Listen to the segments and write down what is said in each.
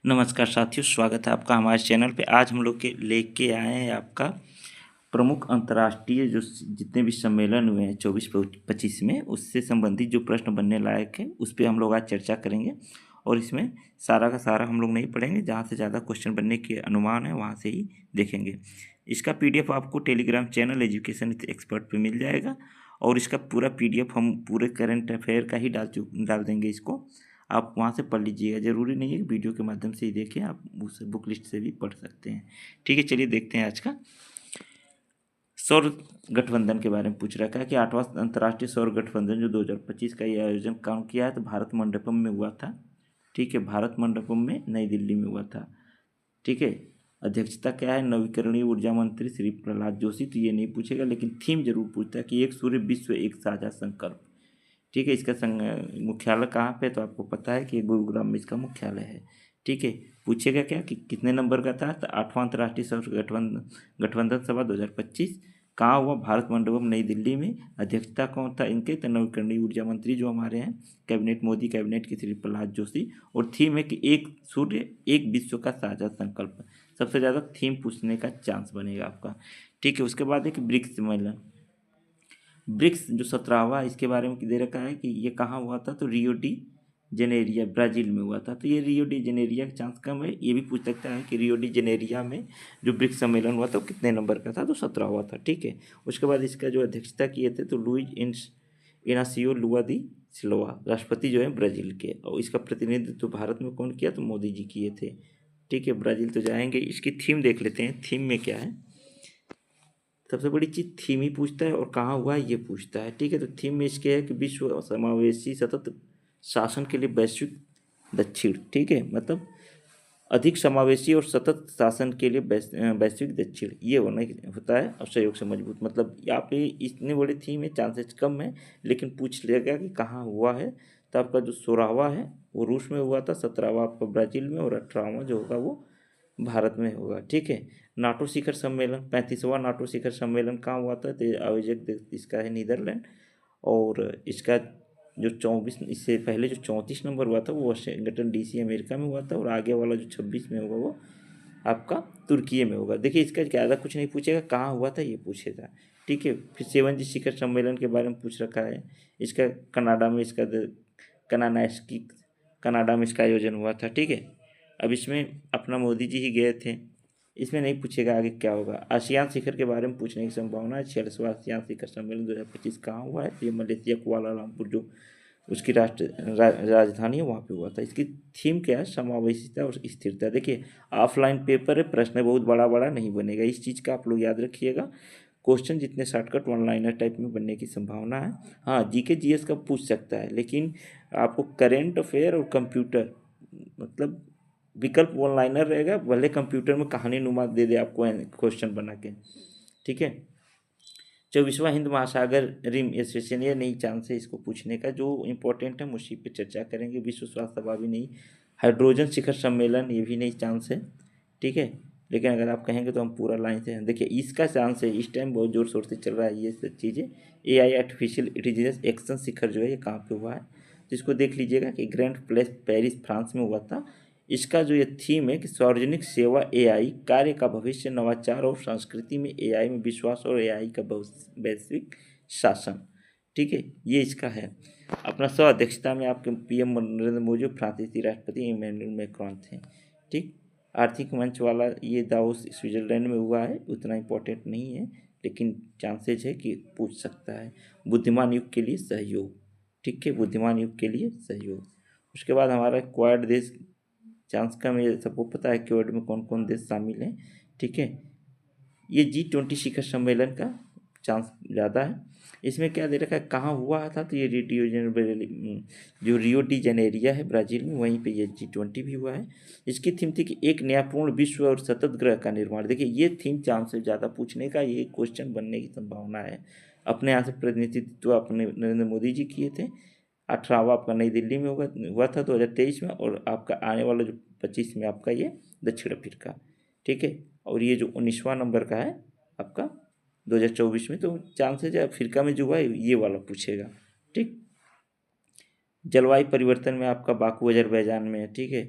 नमस्कार साथियों, स्वागत है आपका हमारे चैनल पे। आज हम लोग के लेके आए हैं आपका प्रमुख अंतर्राष्ट्रीय जो जितने भी सम्मेलन हुए हैं 24-25 में, उससे संबंधित जो प्रश्न बनने लायक है उस पर हम लोग आज चर्चा करेंगे। और इसमें सारा का सारा हम लोग नहीं पढ़ेंगे, जहाँ से ज़्यादा क्वेश्चन बनने के अनुमान है वहाँ से ही देखेंगे। इसका PDF आपको टेलीग्राम चैनल एजुकेशन एक्सपर्ट पे मिल जाएगा। और इसका पूरा PDF हम पूरे करंट अफेयर का ही डाल देंगे इसको। आप वहाँ से पढ़ लीजिएगा, ज़रूरी नहीं है कि वीडियो के माध्यम से ही देखें, आप उस बुक लिस्ट से भी पढ़ सकते हैं। ठीक है, चलिए देखते हैं आज का। सौर गठबंधन के बारे में पूछ रखा है कि 8वां अंतर्राष्ट्रीय सौर गठबंधन जो 2025 का ये आयोजन काम किया है तो भारत मंडपम में हुआ था। ठीक है, भारत मंडपम में नई दिल्ली में हुआ था। ठीक है, अध्यक्षता क्या है, नवीकरणीय ऊर्जा मंत्री श्री प्रहलाद जोशी। तो ये नहीं पूछेगा, लेकिन थीम जरूर पूछता है कि एक सूर्य विश्व एक साझा संकल्प। ठीक है, इसका मुख्यालय कहाँ पे, तो आपको पता है कि गुरुग्राम में इसका मुख्यालय है। ठीक है, पूछेगा क्या कि कितने नंबर का था, तो 8वां अंतर्राष्ट्रीय सौर गठबंधन सभा 2025 कहाँ हुआ, भारत मंडपम नई दिल्ली में। अध्यक्षता कौन था इनके, तो नवीकरणीय ऊर्जा मंत्री जो हमारे हैं कैबिनेट, मोदी कैबिनेट के श्री प्रहलाद जोशी। और थीम है कि एक सूर्य एक विश्व का साझा संकल्प। सबसे ज़्यादा थीम पूछने का चांस बनेगा आपका। ठीक है, उसके बाद है कि ब्रिक्स सम्मेलन। ब्रिक्स जो 17वां, इसके बारे में दे रखा है कि ये कहाँ हुआ था, तो रियो डी जेनेरिया ब्राज़ील में हुआ था। तो ये रियो डी जेनेरिया का चांस कम है। ये भी पूछ सकता है कि रियो डी जेनेरिया में जो ब्रिक्स सम्मेलन हुआ था वो कितने नंबर का था, तो 17वां था। ठीक है, उसके बाद इसका जो अध्यक्षता किए थे तो लुइज इनासियो लुआ दी सिल्वा, राष्ट्रपति जो है ब्राज़ील के। और इसका प्रतिनिधित्व तो भारत में कौन किया, तो मोदी जी किए थे। ठीक है, ब्राज़ील तो जाएंगे। इसकी थीम देख लेते हैं, थीम में क्या है। सबसे बड़ी चीज़ थीम ही पूछता है और कहाँ हुआ है ये पूछता है। ठीक है, तो थीम में इसके है कि विश्व समावेशी सतत शासन के लिए वैश्विक दक्षिण। ठीक है, मतलब अधिक समावेशी और सतत शासन के लिए वैश्विक दक्षिण ये होता है। और सहयोग से मजबूत, मतलब यहाँ पे इतनी बड़ी थीम है, चांसेस कम है, लेकिन पूछ लेगा कि कहाँ हुआ है। तो आपका जो 16वां है वो रूस में हुआ था, 17वां आपका ब्राज़ील में, और 18वां जो होगा वो भारत में होगा। ठीक है, नाटो शिखर सम्मेलन 35वां नाटो शिखर सम्मेलन कहाँ हुआ था, तो आयोजक देश इसका है नीदरलैंड। और इसका जो 24, इससे पहले जो 34 नंबर हुआ था वो वाशिंगटन DC अमेरिका में हुआ था। और आगे वाला जो 26 में होगा वो आपका तुर्की में होगा। देखिए, इसका ज़्यादा कुछ नहीं पूछेगा, कहाँ हुआ था ये पूछेगा। ठीक है, फिर 7G शिखर सम्मेलन के बारे में पूछ रखा है। इसका कनाडा में इसका कनानास्की कनाडा में इसका आयोजन हुआ था। ठीक है, अब इसमें अपना मोदी जी ही गए थे। इसमें नहीं पूछेगा आगे क्या होगा। आसियान शिखर के बारे में पूछने की संभावना है। 46वां आसियान शिखर सम्मेलन 2025 कहाँ हुआ है, तो ये मलेशिया कुआलालंपुर जो उसकी राजधानी है वहाँ पे हुआ था। इसकी थीम क्या है, समावेशिता और स्थिरता। देखिए, ऑफलाइन पेपर है, प्रश्न बहुत बड़ा बड़ा नहीं बनेगा, इस चीज़ का आप लोग याद रखिएगा। क्वेश्चन जितने शॉर्टकट वन लाइनर टाइप में बनने की संभावना है। हाँ, GK GS का पूछ सकता है, लेकिन आपको करेंट अफेयर और कंप्यूटर, मतलब विकल्प वन लाइनर रहेगा, भले कंप्यूटर में कहानी नुमा दे दे आपको क्वेश्चन बना के। ठीक है, 24वां हिंद महासागर रिम एसोसिएशन, ये नहीं चांस है इसको पूछने का। जो इंपॉर्टेंट है उसी पे चर्चा करेंगे। विश्व स्वास्थ्य सभा भी नहीं। हाइड्रोजन शिखर सम्मेलन ये भी नहीं चांस है। ठीक है, लेकिन अगर आप कहेंगे तो हम पूरा लाइन से देखिए इसका चांस है। इस टाइम बहुत जोर शोर से चल रहा है ये सब चीज़ें। AI आर्टिफिशियल इंटेलिजेंस एक्शन शिखर जो है ये कहाँ पे हुआ है, तो इसको देख लीजिएगा कि ग्रैंड प्लेस पेरिस फ्रांस में हुआ था। इसका जो ये थीम है कि सार्वजनिक सेवा AI कार्य का भविष्य, नवाचार और संस्कृति में AI में विश्वास और AI का वैश्विक शासन। ठीक है, ये इसका है। अपना सह अध्यक्षता में आपके PM नरेंद्र मोदी, फ्रांसीसी राष्ट्रपति इमैनुअल मैक्रोन थे। ठीक, आर्थिक मंच वाला ये दावोस स्विट्जरलैंड में हुआ है, उतना इम्पोर्टेंट नहीं है, लेकिन चांसेज है कि पूछ सकता है। बुद्धिमान युग के लिए सहयोग। ठीक है, बुद्धिमान युग के लिए सहयोग। उसके बाद हमारा क्वाड देश चांस कम है, सबको पता है क्वाड में कौन कौन देश शामिल हैं। ठीक है, ये G20 शिखर सम्मेलन का चांस ज़्यादा है। इसमें क्या दे रखा है, कहाँ हुआ था, तो ये जो रियो डी जेनेरिया है ब्राज़ील में, वहीं पे ये G20 भी हुआ है। इसकी थीम थी कि एक नया पूर्ण विश्व और सतत ग्रह का निर्माण। देखिए, ये थीम चांस है ज़्यादा पूछने का, ये क्वेश्चन बनने की संभावना है। अपने यहाँ से प्रतिनिधित्व अपने नरेंद्र मोदी जी किए थे। 18वां आपका नई दिल्ली में हुआ था 2023 में। और आपका आने वाला जो 25 में आपका ये दक्षिण अफ्रीका। ठीक है, और ये जो 19वां नंबर का है आपका 2024 में, तो चांसेज है अफ्रीका में जो हुआ है ये वाला पूछेगा। ठीक, जलवायु परिवर्तन में आपका बाकू अजरबैजान में है। ठीक है,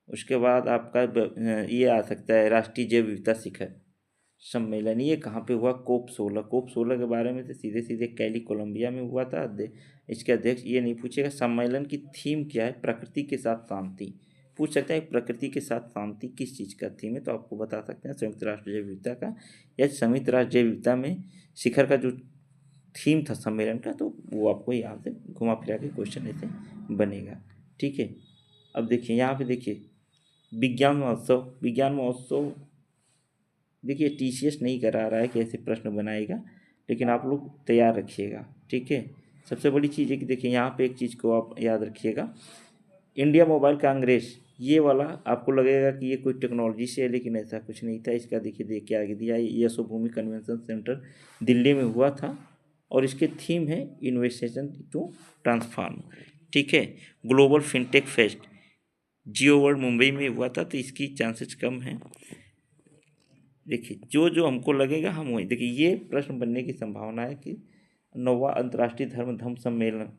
उसके बाद आपका ये आ सकता है राष्ट्रीय जैव विविधता शिखर सम्मेलन। ये कहाँ पे हुआ? COP16। COP16 के बारे में तो सीधे सीधे कैली कोलंबिया में हुआ था। इसके अध्यक्ष ये नहीं पूछेगा सम्मेलन की थीम क्या है? प्रकृति के साथ शांति। पूछ सकता है प्रकृति के साथ शांति किस चीज़ का थीम है, तो आपको बता सकते हैं संयुक्त राष्ट्र जैव विविधता का, या संयुक्त राष्ट्र जैव विविधता में शिखर का जो थीम था सम्मेलन का, तो वो आपको यहाँ से घुमा फिरा के क्वेश्चन ऐसे बनेगा। ठीक है, अब देखिए यहाँ पे देखिए विज्ञान महोत्सव। विज्ञान महोत्सव देखिए TCS नहीं करा रहा है कि ऐसे प्रश्न बनाएगा, लेकिन आप लोग तैयार रखिएगा। ठीक है, सबसे बड़ी चीज़ है कि देखिए यहाँ पे एक चीज़ को आप याद रखिएगा, इंडिया मोबाइल कांग्रेस, ये वाला आपको लगेगा कि ये कोई टेक्नोलॉजी से है, लेकिन ऐसा कुछ नहीं था। इसका देखिए आगे दिया है, यशोभूमि कन्वेंशन सेंटर दिल्ली में हुआ था और इसके थीम है इन्वेस्टेशन टू ट्रांसफॉर्म। ठीक है, global fintech fest Jio world Mumbai में हुआ था, तो इसकी चांसेस कम है। देखिए जो जो हमको लगेगा हम वही, देखिए ये प्रश्न बनने की संभावना है कि 9वां अंतर्राष्ट्रीय धर्म सम्मेलन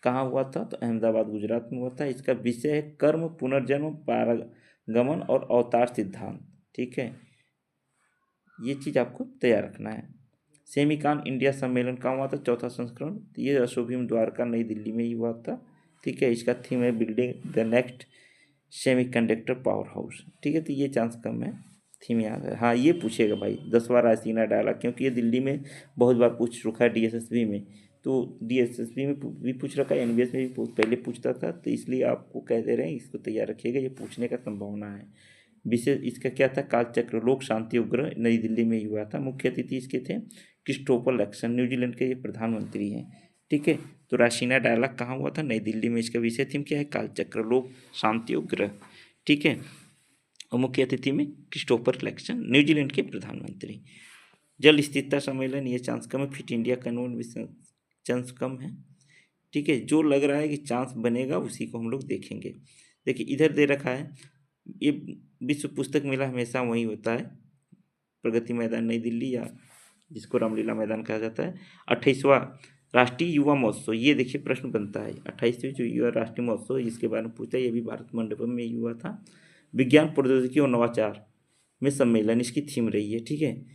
कहाँ हुआ था? तो अहमदाबाद गुजरात में हुआ था। इसका विषय है कर्म, पुनर्जन्म, पारगमन और अवतार सिद्धांत। ठीक है, ये चीज़ आपको तैयार रखना है। सेमिकान इंडिया सम्मेलन कहाँ हुआ था? 4था संस्करण, तो ये अशोभिम द्वारका नई दिल्ली में ही हुआ था। ठीक है, इसका थीम है building the next semiconductor power house. ठीक है, तो ये चांस कम है, थीम याद है। हाँ, ये पूछेगा भाई 10वां रायसीना डायलॉग, क्योंकि ये दिल्ली में बहुत बार पूछ चुका है DSSB में, तो DSSB में भी पूछ रखा है, NBS में भी पहले पूछता था, तो इसलिए आपको कह दे रहे हैं इसको तैयार रखिएगा, ये पूछने का संभावना है। विशेष इसका क्या था? कालचक्र लोक शांति उपग्रह नई दिल्ली में ही हुआ था। मुख्य अतिथि इसके थे क्रिस्टोफर लक्सन, न्यूजीलैंड के ये प्रधानमंत्री हैं। ठीक है, तो रायसीना डायलॉग कहाँ हुआ था? नई दिल्ली में। इसका विषय थीम क्या है? कालचक्र लोक शांति उपग्रह। ठीक है, और मुख्य अतिथि में क्रिस्टोफर लक्सन, न्यूजीलैंड के प्रधानमंत्री। जल स्थिरता सम्मेलन, ये चांस कम है। फिट इंडिया कन्वेंशन चांस कम है। ठीक है, जो लग रहा है कि चांस बनेगा उसी को हम लोग देखेंगे। देखिए इधर दे रखा है, ये विश्व पुस्तक मेला हमेशा वहीं होता है, प्रगति मैदान नई दिल्ली, या जिसको रामलीला मैदान कहा जाता है। 28वां राष्ट्रीय युवा महोत्सव, ये देखिए प्रश्न बनता है 28वें जो युवा राष्ट्रीय महोत्सव इसके बारे में पूछा है, ये भी भारत मंडपम में ही हुआ था। विज्ञान प्रौद्योगिकी और नवाचार में सम्मेलन इसकी थीम रही है। ठीक है,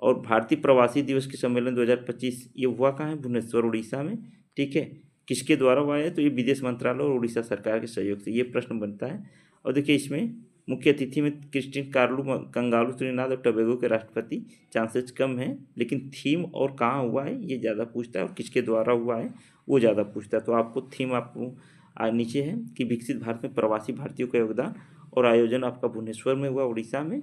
और भारतीय प्रवासी दिवस के सम्मेलन 2025 ये हुआ कहाँ है? भुवनेश्वर उड़ीसा में। ठीक है, किसके द्वारा हुआ है? तो ये विदेश मंत्रालय और उड़ीसा सरकार के सहयोग से ये प्रश्न बनता है। और देखिए इसमें मुख्य अतिथि में क्रिस्टिन कार्लो कंगालू त्रिनाद और टोबैगो के राष्ट्रपति, चांसेस कम है, लेकिन थीम और कहाँ हुआ है ये ज़्यादा पूछता है, और किसके द्वारा हुआ है वो ज़्यादा पूछता है। तो आपको थीम आपको नीचे है कि विकसित भारत में प्रवासी भारतीयों का योगदान, और आयोजन आपका भुवनेश्वर में हुआ उड़ीसा में।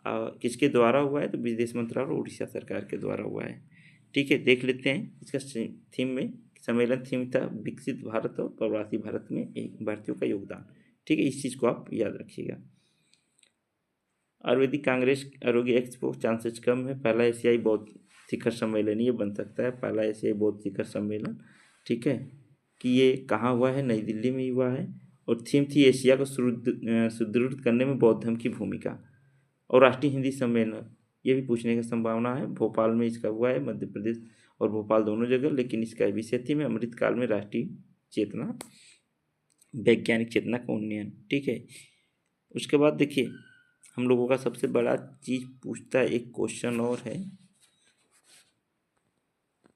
किसके द्वारा हुआ है? तो विदेश मंत्रालय और उड़ीसा सरकार के द्वारा हुआ है। ठीक है, देख लेते हैं इसका थीम में, सम्मेलन थीम था विकसित भारत और प्रवासी भारत में एक भारतीयों का योगदान। ठीक है, इस चीज़ को आप याद रखिएगा। आयुर्वेदिक कांग्रेस आरोग्य एक्सपो, चांसेस कम है। पहला एशियाई बौद्ध शिखर सम्मेलन ये बन सकता है, पहला एशियाई बौद्ध शिखर सम्मेलन। ठीक है, कि ये कहाँ हुआ है? नई दिल्ली में ही हुआ है, और थीम थी एशिया को सुदृढ़ करने में बौद्ध धर्म की भूमिका। और राष्ट्रीय हिंदी सम्मेलन ये भी पूछने की संभावना है, भोपाल में इसका हुआ है, मध्य प्रदेश और भोपाल दोनों जगह, लेकिन इसका विषय थी में अमृतकाल में राष्ट्रीय चेतना, वैज्ञानिक चेतना का उन्नयन। ठीक है, उसके बाद देखिए हम लोगों का सबसे बड़ा चीज़ पूछता है, एक क्वेश्चन और है,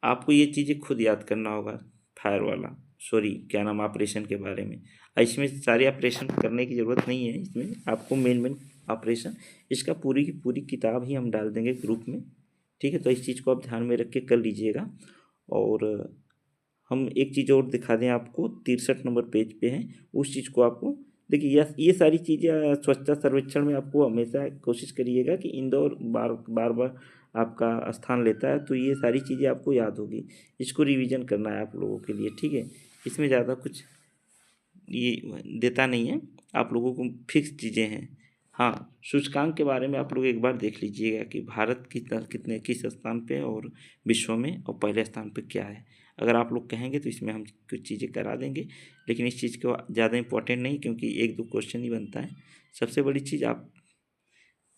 आपको ये चीज़ें खुद याद करना होगा, फायर वाला, सॉरी क्या नाम, ऑपरेशन के बारे में। इसमें सारे ऑपरेशन करने की ज़रूरत नहीं है, इसमें आपको मेन ऑपरेशन, इसका पूरी की पूरी किताब ही हम डाल देंगे ग्रुप में। ठीक है, तो इस चीज़ को आप ध्यान में रख के कर लीजिएगा। और हम एक चीज़ और दिखा दें आपको, 63 नंबर पेज पे है, उस चीज़ को आपको देखिए, ये सारी चीज़ें स्वच्छता सर्वेक्षण में आपको हमेशा कोशिश करिएगा कि इंदौर बार बार आपका स्थान लेता है, तो ये सारी चीज़ें आपको याद होगी, इसको रिवीजन करना है आप लोगों के लिए। ठीक है, इसमें ज़्यादा कुछ ये देता नहीं है, आप लोगों को फिक्स चीज़ें हैं। हाँ, सूचकांक के बारे में आप लोग एक बार देख लीजिएगा कि भारत किस स्थान पे है और विश्व में, और पहले स्थान पे क्या है। अगर आप लोग कहेंगे तो इसमें हम कुछ चीज़ें करा देंगे, लेकिन इस चीज़ को ज़्यादा इम्पोर्टेंट नहीं, क्योंकि 1-2 क्वेश्चन ही बनता है। सबसे बड़ी चीज़, आप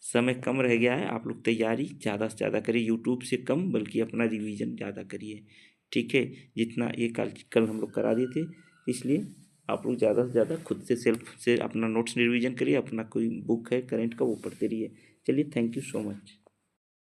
समय कम रह गया है, आप लोग तैयारी ज़्यादा से ज़्यादा करिए, यूट्यूब से कम बल्कि अपना रिवीजन ज़्यादा करिए। ठीक है, जितना ये कल हम लोग करा दिए थे, इसलिए आप लोग ज़्यादा से ज़्यादा खुद से सेल्फ से अपना नोट्स रिवीजन करिए, अपना कोई बुक है करेंट का वो पढ़ते रहिए। चलिए, थैंक यू सो मच।